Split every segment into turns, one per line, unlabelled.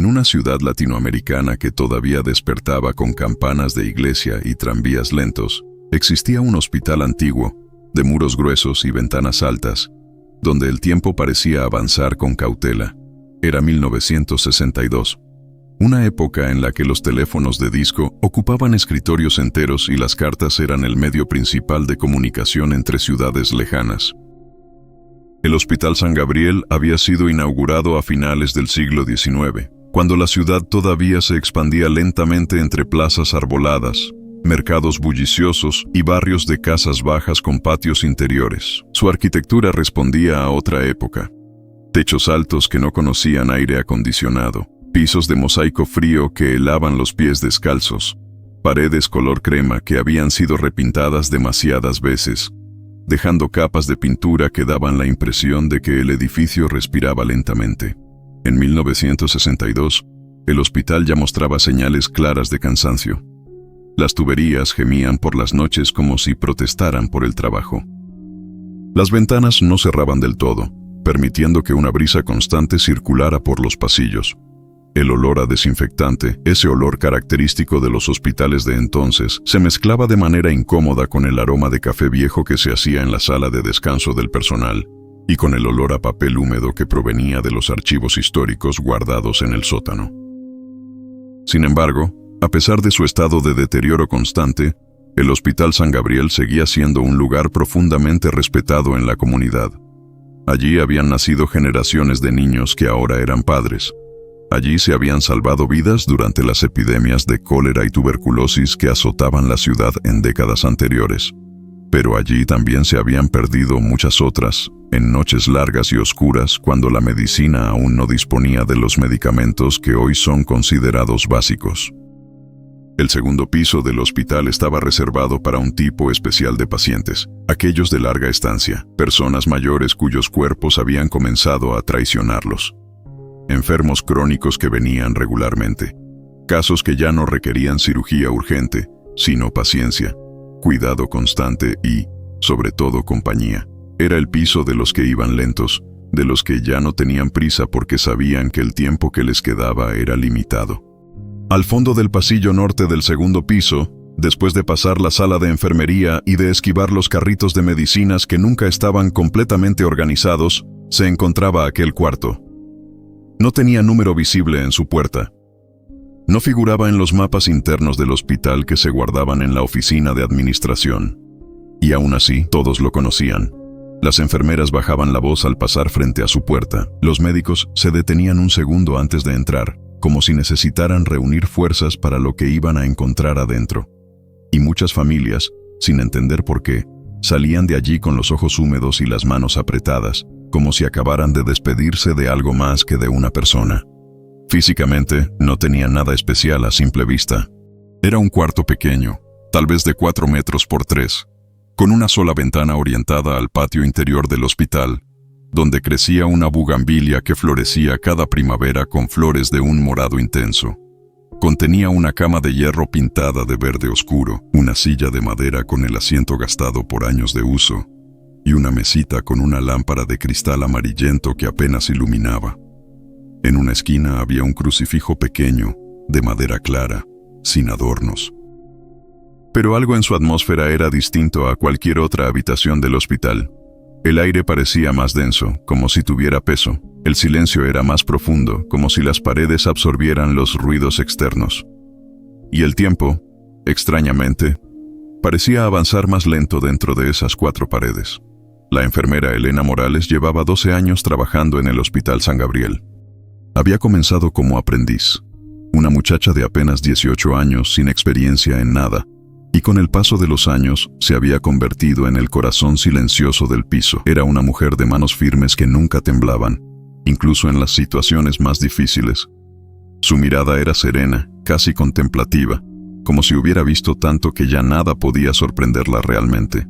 En una ciudad latinoamericana que todavía despertaba con campanas de iglesia y tranvías lentos, existía un hospital antiguo, de muros gruesos y ventanas altas, donde el tiempo parecía avanzar con cautela. Era 1962. Una época en la que los teléfonos de disco ocupaban escritorios enteros y las cartas eran el medio principal de comunicación entre ciudades lejanas. El Hospital San Gabriel había sido inaugurado a finales del siglo XIX, cuando la ciudad todavía se expandía lentamente entre plazas arboladas, mercados bulliciosos y barrios de casas bajas con patios interiores. Su arquitectura respondía a otra época. Techos altos que no conocían aire acondicionado, pisos de mosaico frío que helaban los pies descalzos, paredes color crema que habían sido repintadas demasiadas veces, dejando capas de pintura que daban la impresión de que el edificio respiraba lentamente. En 1962, el hospital ya mostraba señales claras de cansancio. Las tuberías gemían por las noches como si protestaran por el trabajo. Las ventanas no cerraban del todo, permitiendo que una brisa constante circulara por los pasillos. El olor a desinfectante, ese olor característico de los hospitales de entonces, se mezclaba de manera incómoda con el aroma de café viejo que se hacía en la sala de descanso del personal, y con el olor a papel húmedo que provenía de los archivos históricos guardados en el sótano. Sin embargo, a pesar de su estado de deterioro constante, el Hospital San Gabriel seguía siendo un lugar profundamente respetado en la comunidad. Allí habían nacido generaciones de niños que ahora eran padres. Allí se habían salvado vidas durante las epidemias de cólera y tuberculosis que azotaban la ciudad en décadas anteriores. Pero allí también se habían perdido muchas otras, en noches largas y oscuras cuando la medicina aún no disponía de los medicamentos que hoy son considerados básicos. El segundo piso del hospital estaba reservado para un tipo especial de pacientes, aquellos de larga estancia, personas mayores cuyos cuerpos habían comenzado a traicionarlos. Enfermos crónicos que venían regularmente, casos que ya no requerían cirugía urgente, sino paciencia, cuidado constante y, sobre todo, compañía. Era el piso de los que iban lentos, de los que ya no tenían prisa porque sabían que el tiempo que les quedaba era limitado. Al fondo del pasillo norte del segundo piso, después de pasar la sala de enfermería y de esquivar los carritos de medicinas que nunca estaban completamente organizados, se encontraba aquel cuarto. No tenía número visible en su puerta. No figuraba en los mapas internos del hospital que se guardaban en la oficina de administración. Y aún así, todos lo conocían. Las enfermeras bajaban la voz al pasar frente a su puerta. Los médicos se detenían un segundo antes de entrar, como si necesitaran reunir fuerzas para lo que iban a encontrar adentro. Y muchas familias, sin entender por qué, salían de allí con los ojos húmedos y las manos apretadas, como si acabaran de despedirse de algo más que de una persona. Físicamente, no tenía nada especial a simple vista. Era un cuarto pequeño, tal vez de 4 metros por 3, con una sola ventana orientada al patio interior del hospital, donde crecía una bugambilia que florecía cada primavera con flores de un morado intenso. Contenía una cama de hierro pintada de verde oscuro, una silla de madera con el asiento gastado por años de uso, y una mesita con una lámpara de cristal amarillento que apenas iluminaba. En una esquina había un crucifijo pequeño, de madera clara, sin adornos. Pero algo en su atmósfera era distinto a cualquier otra habitación del hospital. El aire parecía más denso, como si tuviera peso. El silencio era más profundo, como si las paredes absorbieran los ruidos externos. Y el tiempo, extrañamente, parecía avanzar más lento dentro de esas 4 paredes. La enfermera Elena Morales llevaba 12 años trabajando en el Hospital San Gabriel. Había comenzado como aprendiz, una muchacha de apenas 18 años sin experiencia en nada, y con el paso de los años se había convertido en el corazón silencioso del piso. Era una mujer de manos firmes que nunca temblaban, incluso en las situaciones más difíciles. Su mirada era serena, casi contemplativa, como si hubiera visto tanto que ya nada podía sorprenderla realmente.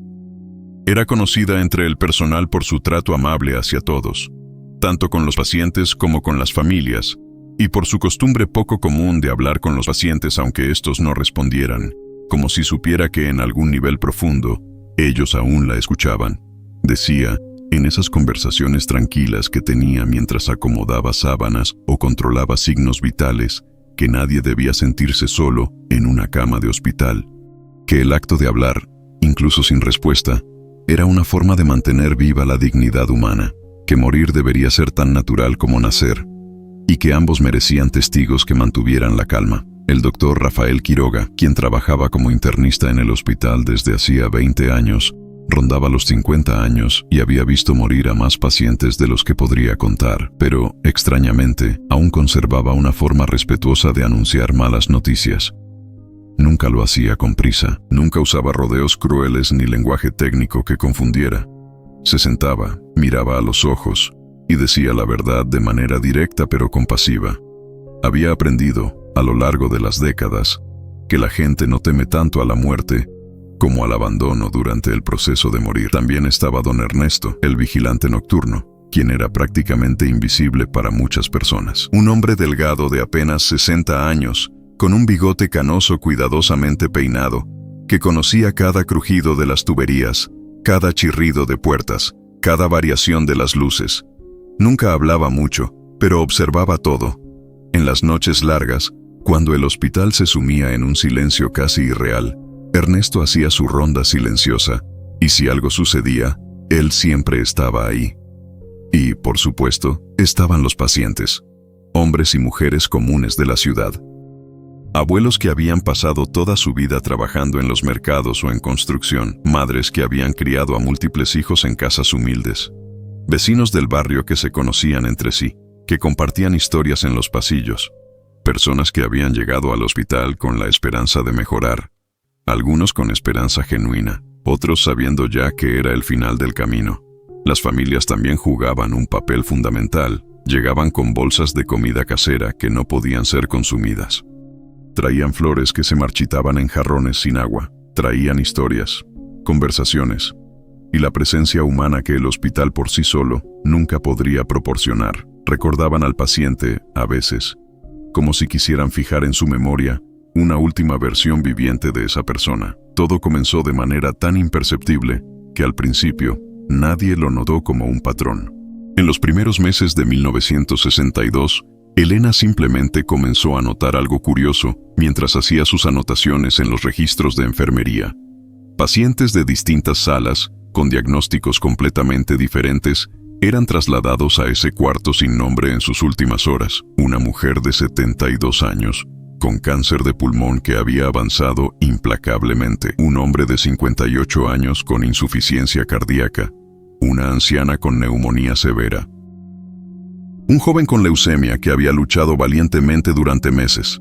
Era conocida entre el personal por su trato amable hacia todos, tanto con los pacientes como con las familias, y por su costumbre poco común de hablar con los pacientes aunque estos no respondieran, como si supiera que en algún nivel profundo, ellos aún la escuchaban. Decía, En esas conversaciones tranquilas que tenía mientras acomodaba sábanas o controlaba signos vitales, que nadie debía sentirse solo en una cama de hospital, que el acto de hablar, incluso sin respuesta, era una forma de mantener viva la dignidad humana, que morir debería ser tan natural como nacer, y que ambos merecían testigos que mantuvieran la calma. El doctor Rafael Quiroga, quien trabajaba como internista en el hospital desde hacía 20 años, rondaba los 50 años y había visto morir a más pacientes de los que podría contar, pero, extrañamente, aún conservaba una forma respetuosa de anunciar malas noticias. Nunca lo hacía con prisa, nunca usaba rodeos crueles ni lenguaje técnico que confundiera. Se sentaba, miraba a los ojos y decía la verdad de manera directa pero compasiva. Había aprendido, a lo largo de las décadas, que la gente no teme tanto a la muerte como al abandono durante el proceso de morir. También estaba don Ernesto, el vigilante nocturno, quien era prácticamente invisible para muchas personas. Un hombre delgado de apenas 60 años, con un bigote canoso cuidadosamente peinado, que conocía cada crujido de las tuberías, cada chirrido de puertas, cada variación de las luces. Nunca hablaba mucho, pero observaba todo. En las noches largas, cuando el hospital se sumía en un silencio casi irreal, Ernesto hacía su ronda silenciosa, y si algo sucedía, él siempre estaba ahí. Y, por supuesto, estaban los pacientes, hombres y mujeres comunes de la ciudad. Abuelos que habían pasado toda su vida trabajando en los mercados o en construcción, madres que habían criado a múltiples hijos en casas humildes, vecinos del barrio que se conocían entre sí, que compartían historias en los pasillos, personas que habían llegado al hospital con la esperanza de mejorar, algunos con esperanza genuina, otros sabiendo ya que era el final del camino. Las familias también jugaban un papel fundamental, llegaban con bolsas de comida casera que no podían ser consumidas. Traían flores que se marchitaban en jarrones sin agua, traían historias, conversaciones, y la presencia humana que el hospital por sí solo nunca podría proporcionar. Recordaban al paciente, a veces, como si quisieran fijar en su memoria una última versión viviente de esa persona. Todo comenzó de manera tan imperceptible que al principio nadie lo notó como un patrón. En los primeros meses de 1962, Elena simplemente comenzó a notar algo curioso mientras hacía sus anotaciones en los registros de enfermería. Pacientes de distintas salas, con diagnósticos completamente diferentes, eran trasladados a ese cuarto sin nombre en sus últimas horas. Una mujer de 72 años, con cáncer de pulmón que había avanzado implacablemente. Un hombre de 58 años con insuficiencia cardíaca. Una anciana con neumonía severa. Un joven con leucemia que había luchado valientemente durante meses.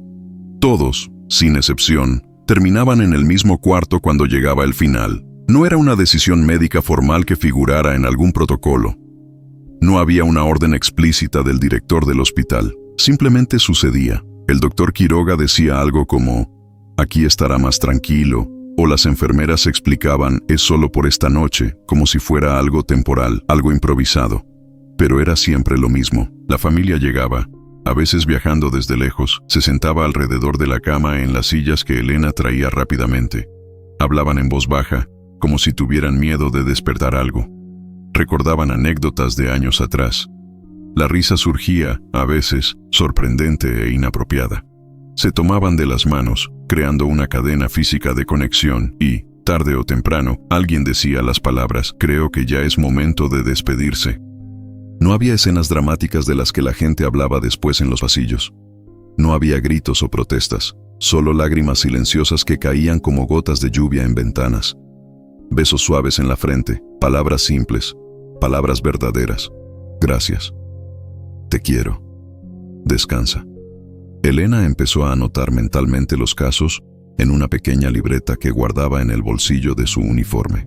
Todos, sin excepción, terminaban en el mismo cuarto cuando llegaba el final. No era una decisión médica formal que figurara en algún protocolo. No había una orden explícita del director del hospital. Simplemente sucedía. El doctor Quiroga decía algo como, aquí estará más tranquilo, o las enfermeras explicaban, es solo por esta noche, como si fuera algo temporal, algo improvisado. Pero era siempre lo mismo. La familia llegaba, a veces viajando desde lejos, se sentaba alrededor de la cama en las sillas que Elena traía rápidamente. Hablaban en voz baja, como si tuvieran miedo de despertar algo. Recordaban anécdotas de años atrás. La risa surgía, a veces, sorprendente e inapropiada. Se tomaban de las manos, creando una cadena física de conexión y, tarde o temprano, alguien decía las palabras, creo que ya es momento de despedirse. No había escenas dramáticas de las que la gente hablaba después en los pasillos. No había gritos o protestas, solo lágrimas silenciosas que caían como gotas de lluvia en ventanas. Besos suaves en la frente, palabras simples, palabras verdaderas. Gracias. Te quiero. Descansa. Elena empezó a anotar mentalmente los casos en una pequeña libreta que guardaba en el bolsillo de su uniforme.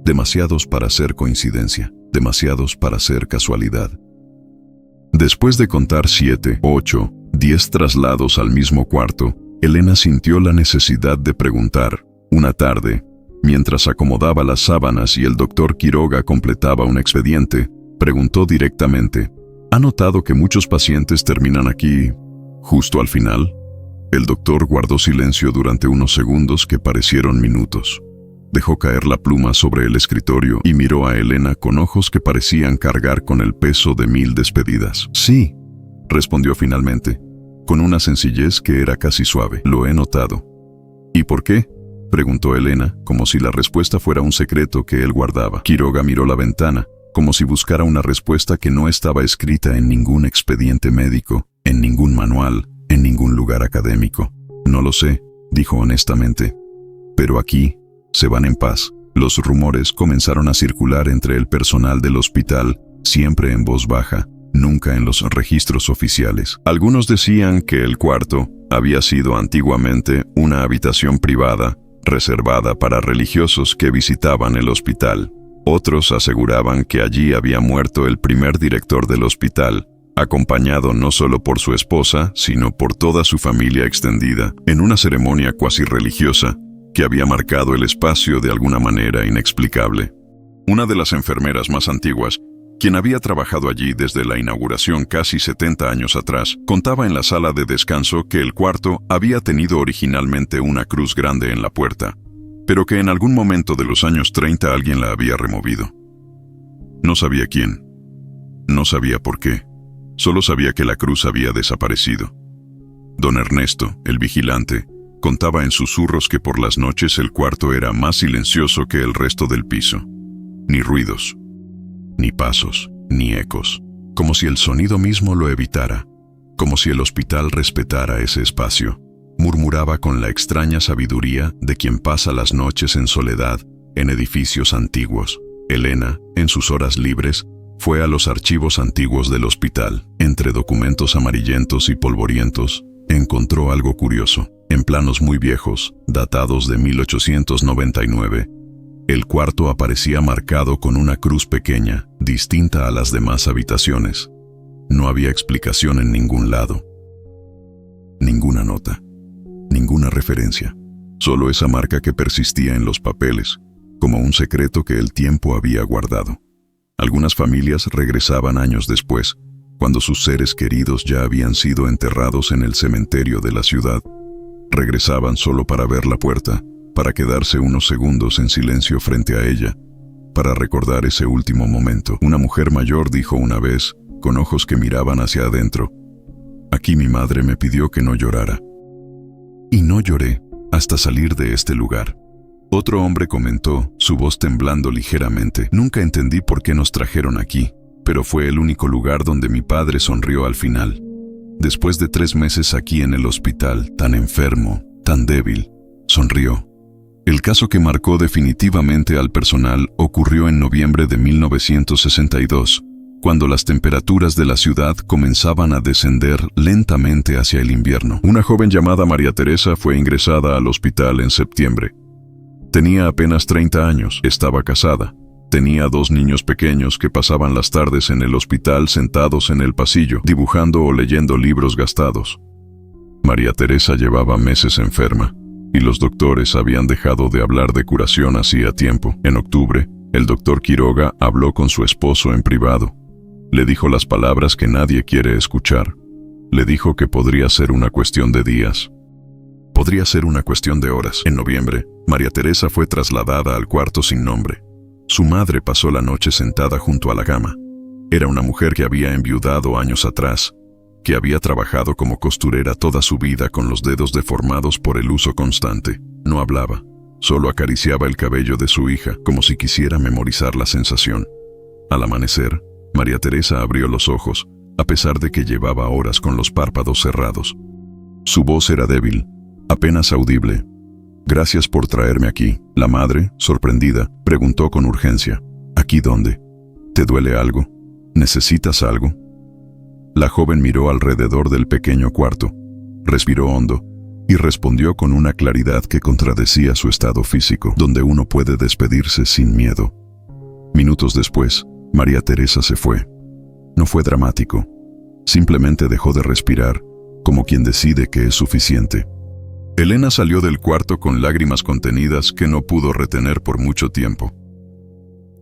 Demasiados para ser coincidencia, demasiados para ser casualidad. Después de contar 7, 8, 10 traslados al mismo cuarto, Elena sintió la necesidad de preguntar. Una tarde, mientras acomodaba las sábanas y el doctor Quiroga completaba un expediente, preguntó directamente, ¿ha notado que muchos pacientes terminan aquí justo al final? El doctor guardó silencio durante unos segundos que parecieron minutos. Dejó caer la pluma sobre el escritorio y miró a Elena con ojos que parecían cargar con el peso de 1000 despedidas. Sí, respondió finalmente, con una sencillez que era casi suave. Lo he notado. ¿Y por qué?, preguntó Elena, como si la respuesta fuera un secreto que él guardaba. Quiroga miró la ventana, como si buscara una respuesta que no estaba escrita en ningún expediente médico, en ningún manual, en ningún lugar académico. No lo sé, dijo honestamente. Pero aquí se van en paz. Los rumores comenzaron a circular entre el personal del hospital, siempre en voz baja, nunca en los registros oficiales. Algunos decían que el cuarto había sido antiguamente una habitación privada, reservada para religiosos que visitaban el hospital. Otros aseguraban que allí había muerto el primer director del hospital, acompañado no solo por su esposa, sino por toda su familia extendida, en una ceremonia cuasi religiosa que había marcado el espacio de alguna manera inexplicable. Una de las enfermeras más antiguas, quien había trabajado allí desde la inauguración casi 70 años atrás, contaba en la sala de descanso que el cuarto había tenido originalmente una cruz grande en la puerta, pero que en algún momento de los años 30 alguien la había removido. No sabía quién. No sabía por qué. Solo sabía que la cruz había desaparecido. Don Ernesto, el vigilante, contaba en susurros que por las noches el cuarto era más silencioso que el resto del piso. Ni ruidos, ni pasos, ni ecos, como si el sonido mismo lo evitara, como si el hospital respetara ese espacio. Murmuraba con la extraña sabiduría de quien pasa las noches en soledad en edificios antiguos. Elena, en sus horas libres, fue a los archivos antiguos del hospital. Entre documentos amarillentos y polvorientos, encontró algo curioso. En planos muy viejos, datados de 1899, el cuarto aparecía marcado con una cruz pequeña, distinta a las demás habitaciones. No había explicación en ningún lado. Ninguna nota. Ninguna referencia. Solo esa marca que persistía en los papeles, como un secreto que el tiempo había guardado. Algunas familias regresaban años después, cuando sus seres queridos ya habían sido enterrados en el cementerio de la ciudad. Regresaban solo para ver la puerta, para quedarse unos segundos en silencio frente a ella, para recordar ese último momento. Una mujer mayor dijo una vez, con ojos que miraban hacia adentro: «Aquí mi madre me pidió que no llorara. Y no lloré hasta salir de este lugar». Otro hombre comentó, su voz temblando ligeramente: «Nunca entendí por qué nos trajeron aquí, pero fue el único lugar donde mi padre sonrió al final. Después de 3 meses aquí en el hospital, tan enfermo, tan débil, sonrió». El caso que marcó definitivamente al personal ocurrió en noviembre de 1962, cuando las temperaturas de la ciudad comenzaban a descender lentamente hacia el invierno. Una joven llamada María Teresa fue ingresada al hospital en septiembre. Tenía apenas 30 años, estaba casada. Tenía 2 niños pequeños que pasaban las tardes en el hospital sentados en el pasillo, dibujando o leyendo libros gastados. María Teresa llevaba meses enferma, y los doctores habían dejado de hablar de curación hacía tiempo. En octubre, el doctor Quiroga habló con su esposo en privado. Le dijo las palabras que nadie quiere escuchar. Le dijo que podría ser una cuestión de días. Podría ser una cuestión de horas. En noviembre, María Teresa fue trasladada al cuarto sin nombre. Su madre pasó la noche sentada junto a la cama. Era una mujer que había enviudado años atrás, que había trabajado como costurera toda su vida con los dedos deformados por el uso constante. No hablaba, solo acariciaba el cabello de su hija, como si quisiera memorizar la sensación. Al amanecer, María Teresa abrió los ojos, a pesar de que llevaba horas con los párpados cerrados. Su voz era débil, apenas audible. «Gracias por traerme aquí». La madre, sorprendida, preguntó con urgencia: «¿Aquí dónde? ¿Te duele algo? ¿Necesitas algo?». La joven miró alrededor del pequeño cuarto, respiró hondo y respondió con una claridad que contradecía su estado físico, donde uno puede despedirse sin miedo. Minutos después, María Teresa se fue. No fue dramático, simplemente dejó de respirar, como quien decide que es suficiente. Elena salió del cuarto con lágrimas contenidas que no pudo retener por mucho tiempo.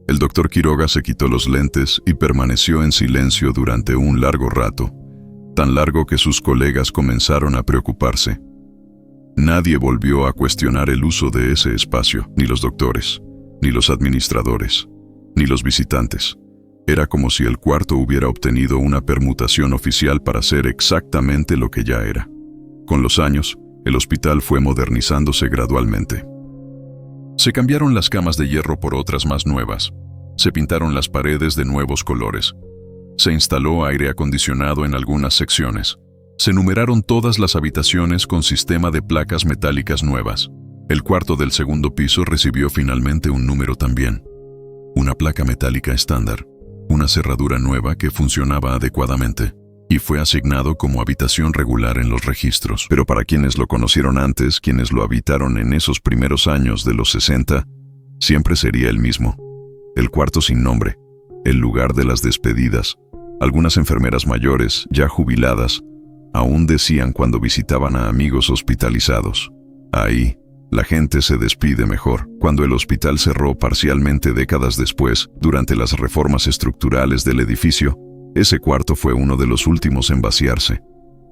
El doctor Quiroga se quitó los lentes y permaneció en silencio durante un largo rato, tan largo que sus colegas comenzaron a preocuparse. Nadie volvió a cuestionar el uso de ese espacio, ni los doctores, ni los administradores, ni los visitantes. Era como si el cuarto hubiera obtenido una permutación oficial para ser exactamente lo que ya era. Con los años, el hospital fue modernizándose gradualmente. Se cambiaron las camas de hierro por otras más nuevas. Se pintaron las paredes de nuevos colores. Se instaló aire acondicionado en algunas secciones. Se numeraron todas las habitaciones con sistema de placas metálicas nuevas. El cuarto del segundo piso recibió finalmente un número también. Una placa metálica estándar, una cerradura nueva que funcionaba adecuadamente, y fue asignado como habitación regular en los registros. Pero para quienes lo conocieron antes, quienes lo habitaron en esos primeros años de los 60, siempre sería el mismo. El cuarto sin nombre, el lugar de las despedidas. Algunas enfermeras mayores, ya jubiladas, aún decían cuando visitaban a amigos hospitalizados: ahí, la gente se despide mejor. Cuando el hospital cerró parcialmente décadas después, durante las reformas estructurales del edificio, ese cuarto fue uno de los últimos en vaciarse.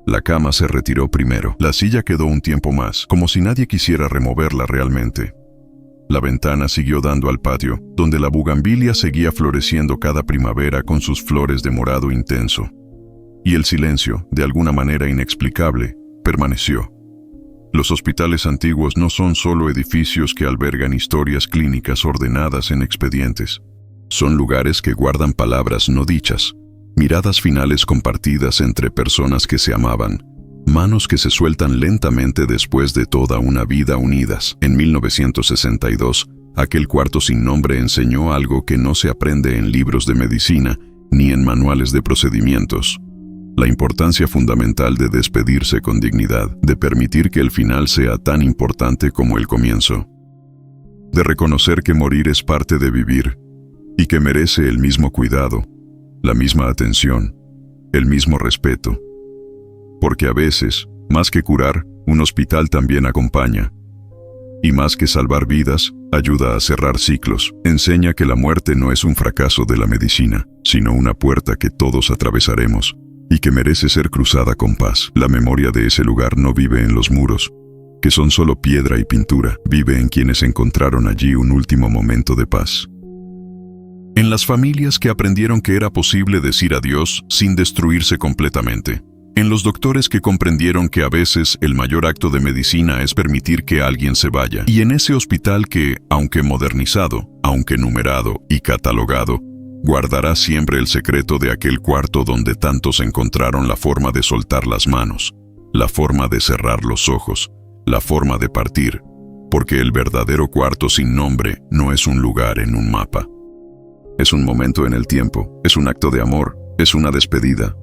La cama se retiró primero. La silla quedó un tiempo más, como si nadie quisiera removerla realmente. La ventana siguió dando al patio, donde la bugambilia seguía floreciendo cada primavera con sus flores de morado intenso. Y el silencio, de alguna manera inexplicable, permaneció. Los hospitales antiguos no son solo edificios que albergan historias clínicas ordenadas en expedientes. Son lugares que guardan palabras no dichas, miradas finales compartidas entre personas que se amaban, manos que se sueltan lentamente después de toda una vida unidas. En 1962, aquel cuarto sin nombre enseñó algo que no se aprende en libros de medicina ni en manuales de procedimientos: la importancia fundamental de despedirse con dignidad, de permitir que el final sea tan importante como el comienzo, de reconocer que morir es parte de vivir y que merece el mismo cuidado, la misma atención, el mismo respeto. Porque a veces, más que curar, un hospital también acompaña. Y más que salvar vidas, ayuda a cerrar ciclos. Enseña que la muerte no es un fracaso de la medicina, sino una puerta que todos atravesaremos y que merece ser cruzada con paz. La memoria de ese lugar no vive en los muros, que son solo piedra y pintura. Vive en quienes encontraron allí un último momento de paz. En las familias que aprendieron que era posible decir adiós sin destruirse completamente. En los doctores que comprendieron que a veces el mayor acto de medicina es permitir que alguien se vaya. Y en ese hospital que, aunque modernizado, aunque numerado y catalogado, guardará siempre el secreto de aquel cuarto donde tantos encontraron la forma de soltar las manos, la forma de cerrar los ojos, la forma de partir, porque el verdadero cuarto sin nombre no es un lugar en un mapa. Es un momento en el tiempo, es un acto de amor, es una despedida,